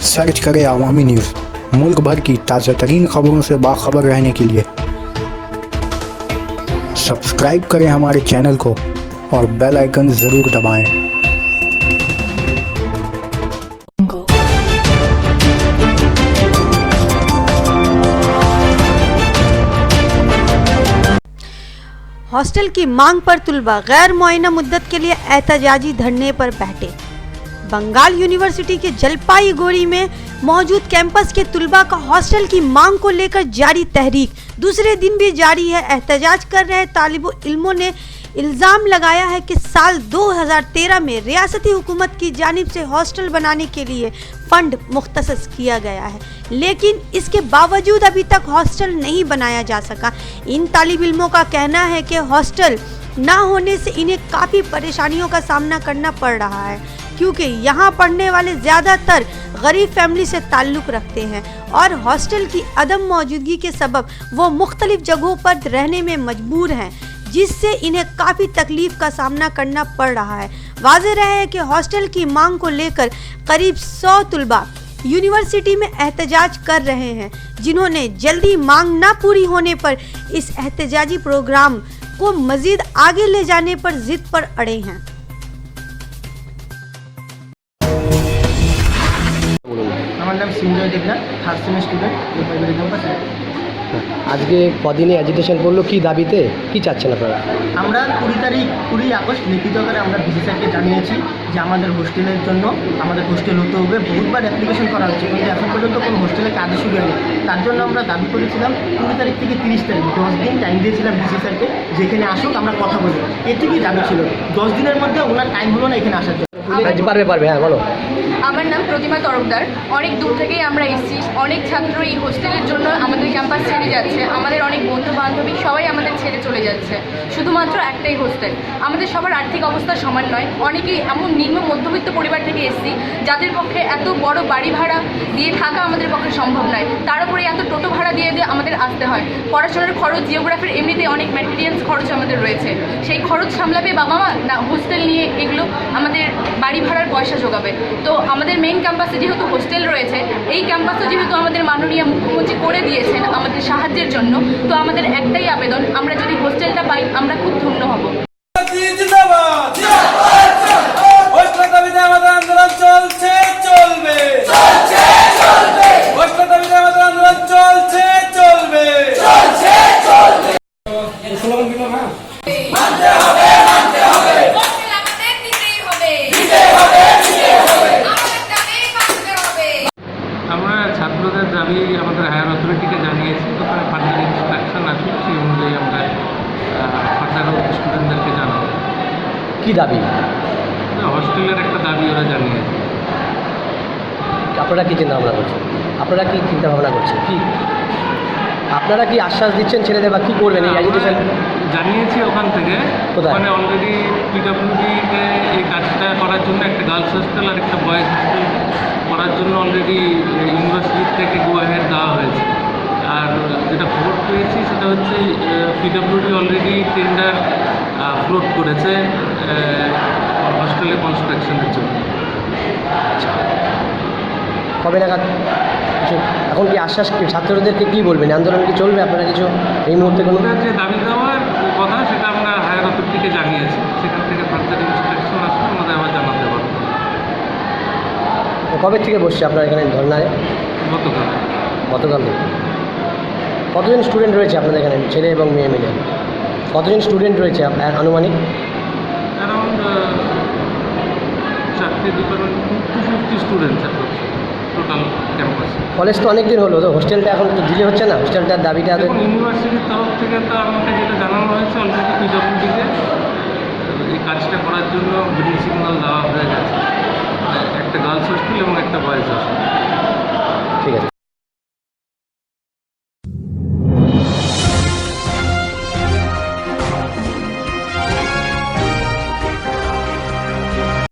Search करें अवामी news. मुल्क भर की ताज़ा तरीन खबरों से बाखबर रहने के लिए सब्सक्राइब करें हमारे चैनल को और बेल आइकन ज़रूर दबाएं। हॉस्टल की मांग पर तुलबा गैर मुअय्यना मुद्दत के लिए एहतजाजी धरने पर बैठे। बंगाल यूनिवर्सिटी के जलपाईगुड़ी में मौजूद कैंपस के तुलबा का हॉस्टल की मांग को लेकर जारी तहरीक दूसरे दिन भी जारी है। एहतजाज कर रहे तालिबो इल्मों ने इल्ज़ाम लगाया है कि साल 2013 में रियासती हुकूमत की जानिब से हॉस्टल बनाने के लिए फंड मुख्तसस किया गया है, लेकिन इसके बावजूद अभी तक हॉस्टल नहीं बनाया जा सका। इन तालिब इल्मों का कहना है कि हॉस्टल ना होने से इन्हें काफ़ी परेशानियों का सामना करना पड़ रहा है, क्योंकि यहाँ पढ़ने वाले ज़्यादातर गरीब फैमिली से ताल्लुक़ रखते हैं और हॉस्टल की अदम मौजूदगी के सबब वो मुख्तलिफ जगहों पर रहने में मजबूर हैं, जिससे इन्हें काफ़ी तकलीफ़ का सामना करना पड़ रहा है। वाज़ेह रहे कि हॉस्टल की मांग को लेकर करीब 100 तुलबा यूनिवर्सिटी में एहतजाज कर रहे हैं, जिन्होंने जल्दी मांग ना पूरी होने पर इस एहतजाजी प्रोग्राम को मज़ीद आगे ले जाने पर ज़िद पर अड़े हैं। আমার নাম Sanjay Debnath, third semester student, Jalpaiguri campus. আজকে কদিনে অ্যাজিটেশন করলো, কি দাবিতে, কি চাচ্ছেন আপনারা? আমরা 20 আগস্ট লিখিত আকারে আমরা ভিসি স্যারকে জানিয়েছি যে আমাদের হোস্টেলের জন্য আমাদের হোস্টেল হতে হবে। বহুতবার অ্যাপ্লিকেশন করা হচ্ছে, কিন্তু এখন পর্যন্ত কোনো হোস্টেলে কাজ শুরু হয়নি। তার জন্য আমরা দাবি করেছিলাম 20 তারিখ থেকে 30 তারিখ 10 দিন টাইম দিয়েছিলাম ভিসি স্যারকে, যেখানে আসুক আমরা কথা বলি। এটুকুই দাবি ছিল। 10 দিনের মধ্যে ওনার টাইম হলো না এখানে আসার জন্য। পারবে হ্যাঁ বলো। আমার নাম প্রতিমা তরফদার। অনেক দূর থেকেই আমরা এসেছি। অনেক ছাত্র এই হোস্টেলের জন্য আমাদের ক্যাম্পাস ছেড়ে যাচ্ছে। আমাদের অনেক বন্ধু বান্ধবী সবাই আমাদের ছেড়ে চলে যাচ্ছে, শুধুমাত্র একটাই হোস্টেল। আমাদের সবার আর্থিক অবস্থা সমান নয়। অনেকেই এমন নিম্ন মধ্যবিত্ত পরিবার থেকে এসেছি যাদের পক্ষে এত বড় বাড়ি ভাড়া দিয়ে থাকা আমাদের পক্ষে সম্ভব নয়। তার উপরে এত টোটো ভাড়া দিয়ে আমাদের আসতে হয়। পড়াশোনার খরচ, জিওগ্রাফির এমনিতে অনেক ম্যাটেরিয়ালস খরচ আমাদের রয়েছে। সেই খরচ সামলাবে বাবা মা না হোস্টেল নিয়ে এগুলো আমাদের বাড়ি ভাড়ার পয়সা যোগাবে। তো আমাদের মেইন ক্যাম্পাসে যেহেতু হোস্টেল রয়েছে, এই ক্যাম্পাসও যেহেতু আমাদের মাননীয় মুখ্যমন্ত্রী করে দিয়েছেন আমাদের সাহায্যের জন্য, তো আমাদের একটাই আবেদন, আমরা যদি হোস্টেলটা পাই আমরা খুব ধন্য হব। আমরা ছাত্রদের দাবি আমাদের হায়ার অথরিটিকে জানিয়েছি, ওখানে ফার্দার ইনস্ট্রাকশন আসুক, সেই অনুযায়ী আমরা ফার্দার স্টুডেন্টদেরকে জানাবো। কি দাবি? হস্টেলের একটা দাবি ওরা জানিয়েছে। আপনারা কি চিন্তা ভাবনা করছেন? আপনারা কি চিন্তা ভাবনা করছেন? কি আপনারা কি আশ্বাস দিচ্ছেন ছেলেদের, বা কী করবেন এই অ্যাজিটেশন? জানিয়েছি ওখান থেকে, কোথায়? মানে অলরেডি পিডব্লিউডিতে এই কাজটা করার জন্য একটা গার্লস হোস্টেল আর একটা বয়েজ হোস্টেল করার জন্য অলরেডি ইউনিভার্সিটি থেকে গো অ্যাহেড দেওয়া হয়েছে। আর যেটা খবর পেয়েছি সেটা হচ্ছে পিডব্লিউডি অলরেডি টেন্ডার ফ্লোট করেছে হস্টেলের কনস্ট্রাকশনের জন্য। কবে নাগাদ কিছু এখন কি আশ্বাস, কি ছাত্রদেরকে কী বলবেন? আন্দোলন কি চলবে? আপনারা কিছু এই মুহূর্তে কোনো ওদের যে দাবি দেওয়ার কথা সেটা আমরা হায়ার অথরিটিকে জানিয়েছি, সেখান থেকে ফার্দার ইনস্ট্রাকশন আসলে আমাদের আবার জানাতে পারবো। কবে থেকে বসছে আপনার এখানে ধর্নায়? গতকাল থেকে। কতজন স্টুডেন্ট রয়েছে আপনাদের এখানে, ছেলে এবং মেয়ে মিলে? কতজন স্টুডেন্ট রয়েছে আনুমানিক? অ্যারাউন্ড 4টে department 250 students total campus. College তো অনেক দিন হলো, তো হোস্টেলটা এখন তো দিলে হচ্ছে না, হোস্টেলটার দাবিটা? এখন ইউনিভার্সিটির তরফ থেকে তো আমাকে যেটা জানানো হয়েছে অলরেডি পিডব্লিউডিতে এই কাজটা করার জন্য গ্রিন সিগন্যাল দেওয়া হয়ে গেছে, একটা গার্লস হোস্টেল এবং একটা বয়েজ হোস্টেল।